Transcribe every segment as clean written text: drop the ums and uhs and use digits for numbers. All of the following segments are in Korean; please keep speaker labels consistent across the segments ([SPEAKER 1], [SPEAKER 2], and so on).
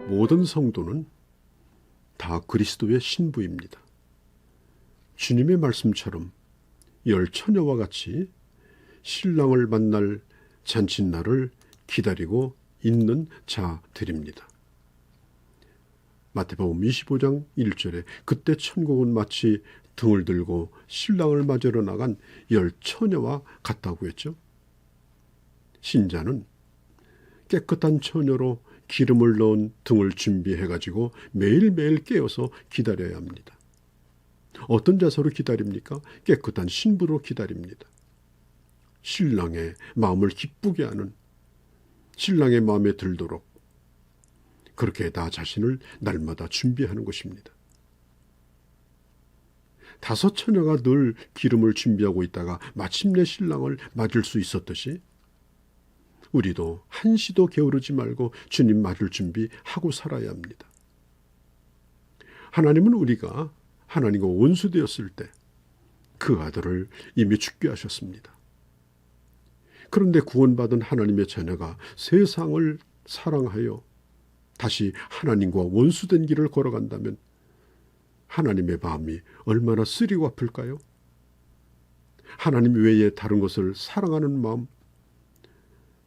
[SPEAKER 1] 모든 성도는 다 그리스도의 신부입니다. 주님의 말씀처럼 열 처녀와 같이 신랑을 만날 잔칫날을 기다리고 있는 자들입니다. 마태복음 25장 1절에 그때 천국은 마치 등을 들고 신랑을 맞으러 나간 열 처녀와 같다고 했죠. 신자는 깨끗한 처녀로 기름을 넣은 등을 준비해가지고 매일매일 깨어서 기다려야 합니다. 어떤 자세로 기다립니까? 깨끗한 신부로 기다립니다. 신랑의 마음을 기쁘게 하는, 신랑의 마음에 들도록 그렇게 나 자신을 날마다 준비하는 것입니다. 다섯 처녀가 늘 기름을 준비하고 있다가 마침내 신랑을 맞을 수 있었듯이 우리도 한시도 게으르지 말고 주님 맞을 준비하고 살아야 합니다. 하나님은 우리가 하나님과 원수되었을 때 그 아들을 이미 죽게 하셨습니다. 그런데 구원받은 하나님의 자녀가 세상을 사랑하여 다시 하나님과 원수된 길을 걸어간다면 하나님의 마음이 얼마나 쓰리고 아플까요? 하나님 외에 다른 것을 사랑하는 마음,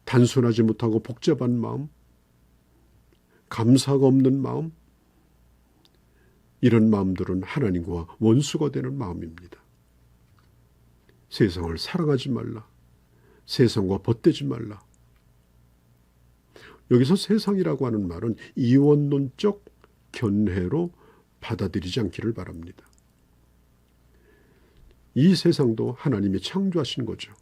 [SPEAKER 1] 단순하지 못하고 복잡한 마음, 감사가 없는 마음, 이런 마음들은 하나님과 원수가 되는 마음입니다. 세상을 사랑하지 말라. 세상과 벗대지 말라. 여기서 세상이라고 하는 말은 이원론적 견해로 받아들이지 않기를 바랍니다. 이 세상도 하나님이 창조하신 거죠.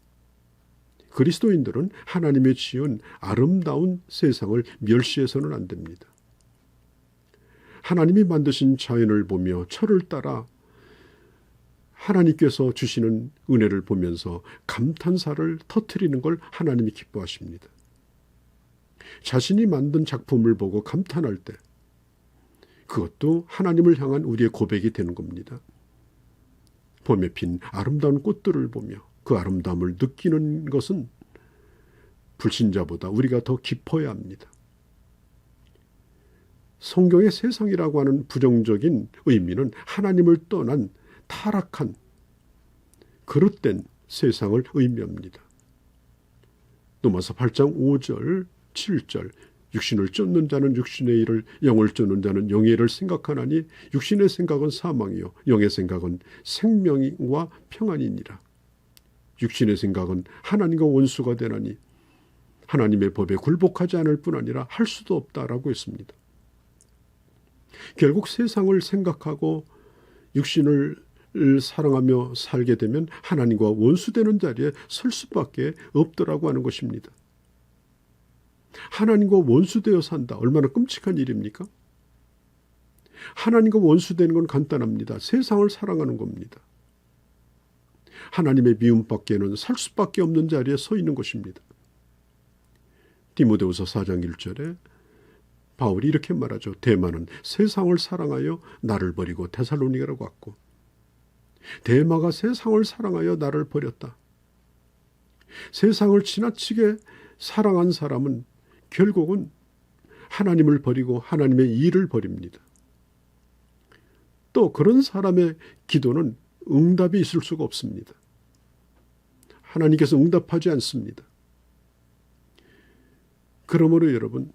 [SPEAKER 1] 그리스도인들은 하나님의 지은 아름다운 세상을 멸시해서는 안 됩니다. 하나님이 만드신 자연을 보며 철을 따라 하나님께서 주시는 은혜를 보면서 감탄사를 터뜨리는 걸 하나님이 기뻐하십니다. 자신이 만든 작품을 보고 감탄할 때 그것도 하나님을 향한 우리의 고백이 되는 겁니다. 봄에 핀 아름다운 꽃들을 보며 그 아름다움을 느끼는 것은 불신자보다 우리가 더 깊어야 합니다. 성경의 세상이라고 하는 부정적인 의미는 하나님을 떠난 타락한 그릇된 세상을 의미합니다. 로마서 8장 5절 7절 육신을 쫓는 자는 육신의 일을, 영을 쫓는 자는 영의 일을 생각하나니 육신의 생각은 사망이요 영의 생각은 생명과 평안이니라. 육신의 생각은 하나님과 원수가 되나니 하나님의 법에 굴복하지 않을 뿐 아니라 할 수도 없다라고 했습니다. 결국 세상을 생각하고 육신을 사랑하며 살게 되면 하나님과 원수되는 자리에 설 수밖에 없더라고 하는 것입니다. 하나님과 원수되어 산다. 얼마나 끔찍한 일입니까? 하나님과 원수되는 건 간단합니다. 세상을 사랑하는 겁니다. 하나님의 미움밖에는 살 수밖에 없는 자리에 서 있는 것입니다. 디모데후서 4장 1절에 바울이 이렇게 말하죠. 데마는 세상을 사랑하여 나를 버리고 데살로니가로 갔고 데마가 세상을 사랑하여 나를 버렸다. 세상을 지나치게 사랑한 사람은 결국은 하나님을 버리고 하나님의 일을 버립니다. 또 그런 사람의 기도는 응답이 있을 수가 없습니다. 하나님께서 응답하지 않습니다. 그러므로 여러분,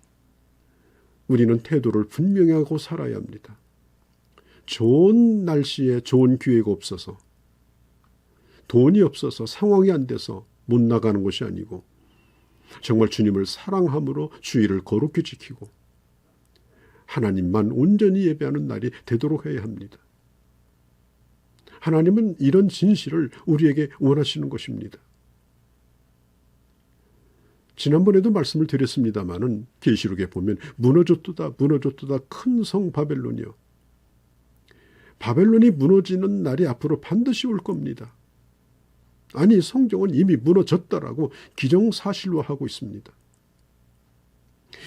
[SPEAKER 1] 우리는 태도를 분명히 하고 살아야 합니다. 좋은 날씨에 좋은 기회가 없어서, 돈이 없어서, 상황이 안 돼서 못 나가는 것이 아니고 정말 주님을 사랑함으로 주의를 거룩히 지키고 하나님만 온전히 예배하는 날이 되도록 해야 합니다. 하나님은 이런 진실을 우리에게 원하시는 것입니다. 지난번에도 말씀을 드렸습니다마는 계시록에 보면 무너졌도다 무너졌도다 큰 성 바벨론이요. 바벨론이 무너지는 날이 앞으로 반드시 올 겁니다. 아니 성경은 이미 무너졌다라고 기정사실화하고 있습니다.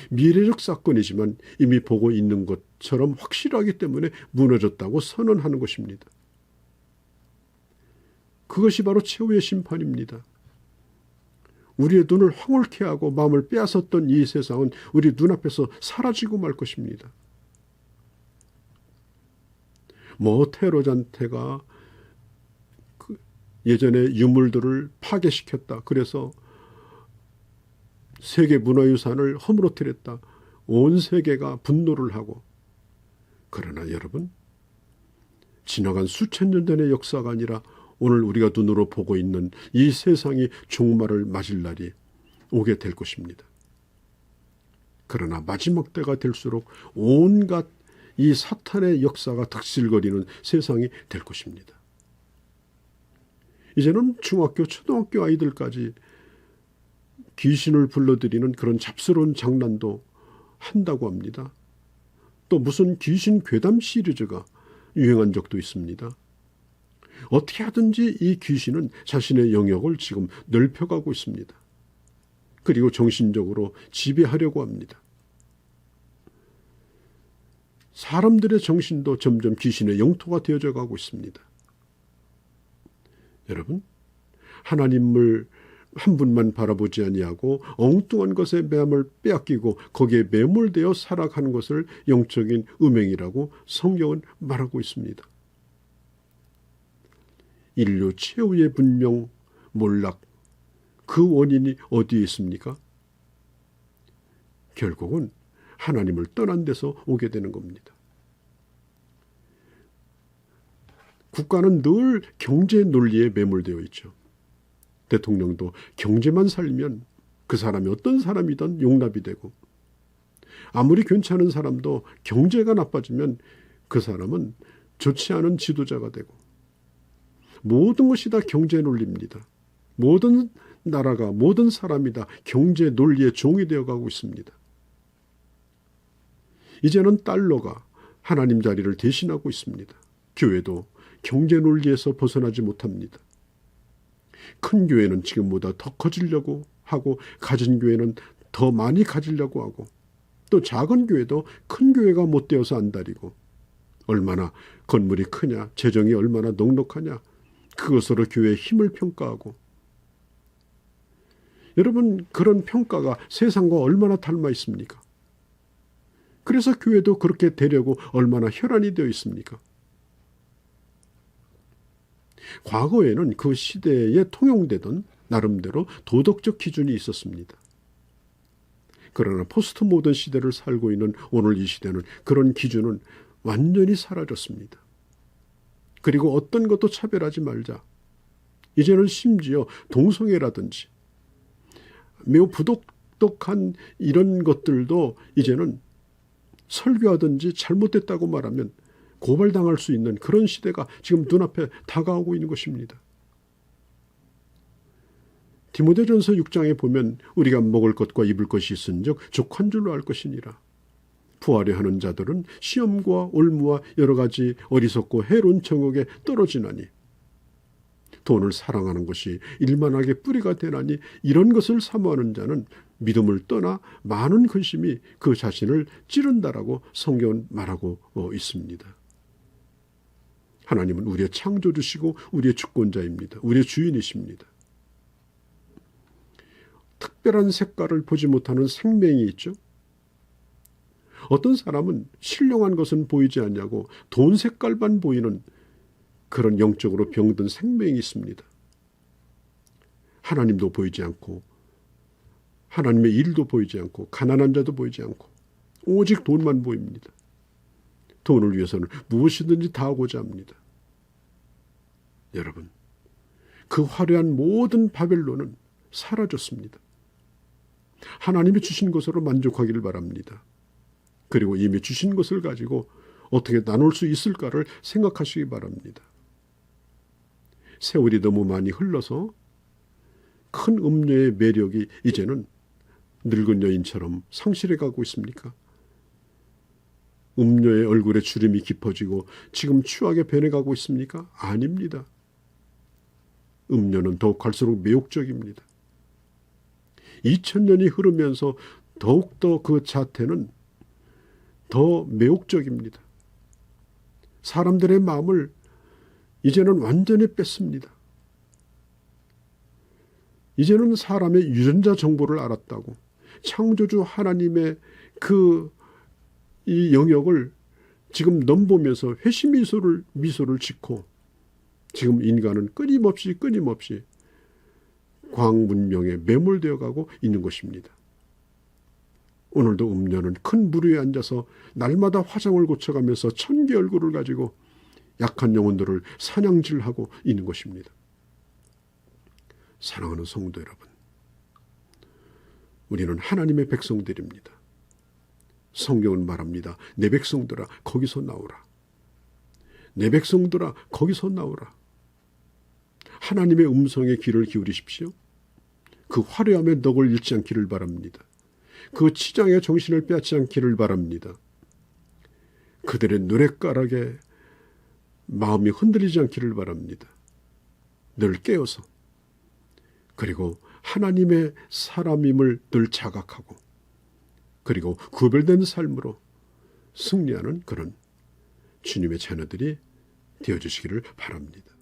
[SPEAKER 1] 미래적 사건이지만 이미 보고 있는 것처럼 확실하기 때문에 무너졌다고 선언하는 것입니다. 그것이 바로 최후의 심판입니다. 우리의 눈을 황홀케 하고 마음을 빼앗았던 이 세상은 우리 눈앞에서 사라지고 말 것입니다. 테러잔태가 예전에 유물들을 파괴시켰다. 그래서 세계 문화유산을 허물어뜨렸다. 온 세계가 분노를 하고. 그러나 여러분, 지나간 수천 년 전의 역사가 아니라 오늘 우리가 눈으로 보고 있는 이 세상이 종말을 맞을 날이 오게 될 것입니다. 그러나 마지막 때가 될수록 온갖 이 사탄의 역사가 득실거리는 세상이 될 것입니다. 이제는 중학교, 초등학교 아이들까지 귀신을 불러들이는 그런 잡스러운 장난도 한다고 합니다. 또 무슨 귀신 괴담 시리즈가 유행한 적도 있습니다. 어떻게 하든지 이 귀신은 자신의 영역을 지금 넓혀가고 있습니다. 그리고 정신적으로 지배하려고 합니다. 사람들의 정신도 점점 귀신의 영토가 되어져 가고 있습니다. 여러분, 하나님을 한 분만 바라보지 아니하고 엉뚱한 것에 마음을 빼앗기고 거기에 매몰되어 살아가는 것을 영적인 음행이라고 성경은 말하고 있습니다. 인류 최후의 문명 몰락, 그 원인이 어디에 있습니까? 결국은 하나님을 떠난 데서 오게 되는 겁니다. 국가는 늘 경제 논리에 매몰되어 있죠. 대통령도 경제만 살면 그 사람이 어떤 사람이든 용납이 되고, 아무리 괜찮은 사람도 경제가 나빠지면 그 사람은 좋지 않은 지도자가 되고, 모든 것이 다 경제 논리입니다. 모든 나라가, 모든 사람이 다 경제 논리의 종이 되어가고 있습니다. 이제는 달러가 하나님 자리를 대신하고 있습니다. 교회도 경제 논리에서 벗어나지 못합니다. 큰 교회는 지금보다 더 커지려고 하고, 가진 교회는 더 많이 가지려고 하고, 또 작은 교회도 큰 교회가 못 되어서 안달이고, 얼마나 건물이 크냐, 재정이 얼마나 넉넉하냐, 그것으로 교회의 힘을 평가하고. 여러분, 그런 평가가 세상과 얼마나 닮아 있습니까? 그래서 교회도 그렇게 되려고 얼마나 혈안이 되어 있습니까? 과거에는 그 시대에 통용되던 나름대로 도덕적 기준이 있었습니다. 그러나 포스트 모던 시대를 살고 있는 오늘 이 시대는 그런 기준은 완전히 사라졌습니다. 그리고 어떤 것도 차별하지 말자. 이제는 심지어 동성애라든지 매우 부도덕한 이런 것들도 이제는 설교하든지 잘못됐다고 말하면 고발당할 수 있는 그런 시대가 지금 눈앞에 다가오고 있는 것입니다. 디모데전서 6장에 보면 우리가 먹을 것과 입을 것이 있은즉 족한 줄로 알 것이니라. 부하려 하는 자들은 시험과 올무와 여러 가지 어리석고 해로운 정욕에 떨어지나니, 돈을 사랑하는 것이 일만하게 뿌리가 되나니 이런 것을 사모하는 자는 믿음을 떠나 많은 근심이 그 자신을 찌른다라고 성경은 말하고 있습니다. 하나님은 우리의 창조주시고 우리의 주권자입니다. 우리의 주인이십니다. 특별한 색깔을 보지 못하는 생명이 있죠. 어떤 사람은 신령한 것은 보이지 않냐고 돈 색깔만 보이는 그런 영적으로 병든 생명이 있습니다. 하나님도 보이지 않고, 하나님의 일도 보이지 않고, 가난한 자도 보이지 않고, 오직 돈만 보입니다. 돈을 위해서는 무엇이든지 다 하고자 합니다. 여러분, 그 화려한 모든 바벨론은 사라졌습니다. 하나님이 주신 것으로 만족하기를 바랍니다. 그리고 이미 주신 것을 가지고 어떻게 나눌 수 있을까를 생각하시기 바랍니다. 세월이 너무 많이 흘러서 큰 음료의 매력이 이제는 늙은 여인처럼 상실해 가고 있습니까? 음료의 얼굴에 주름이 깊어지고 지금 추하게 변해가고 있습니까? 아닙니다. 음료는 더욱 갈수록 매혹적입니다. 2000년이 흐르면서 더욱더 그 자태는 더 매혹적입니다. 사람들의 마음을 이제는 완전히 뺐습니다. 이제는 사람의 유전자 정보를 알았다고 창조주 하나님의 이 영역을 지금 넘보면서 회심 미소를 짓고 지금 인간은 끊임없이 과학 문명에 매몰되어 가고 있는 것입니다. 오늘도 음녀는 큰 물 위에 앉아서 날마다 화장을 고쳐가면서 천개 얼굴을 가지고 약한 영혼들을 사냥질하고 있는 것입니다. 사랑하는 성도 여러분, 우리는 하나님의 백성들입니다. 성경은 말합니다. 내 백성들아 거기서 나오라. 내 백성들아 거기서 나오라. 하나님의 음성에 귀를 기울이십시오. 그 화려함에 넋을 잃지 않기를 바랍니다. 그 치장의 정신을 빼앗지 않기를 바랍니다. 그들의 노랫가락에 마음이 흔들리지 않기를 바랍니다. 늘 깨어서 그리고 하나님의 사람임을 늘 자각하고 그리고 구별된 삶으로 승리하는 그런 주님의 자녀들이 되어주시기를 바랍니다.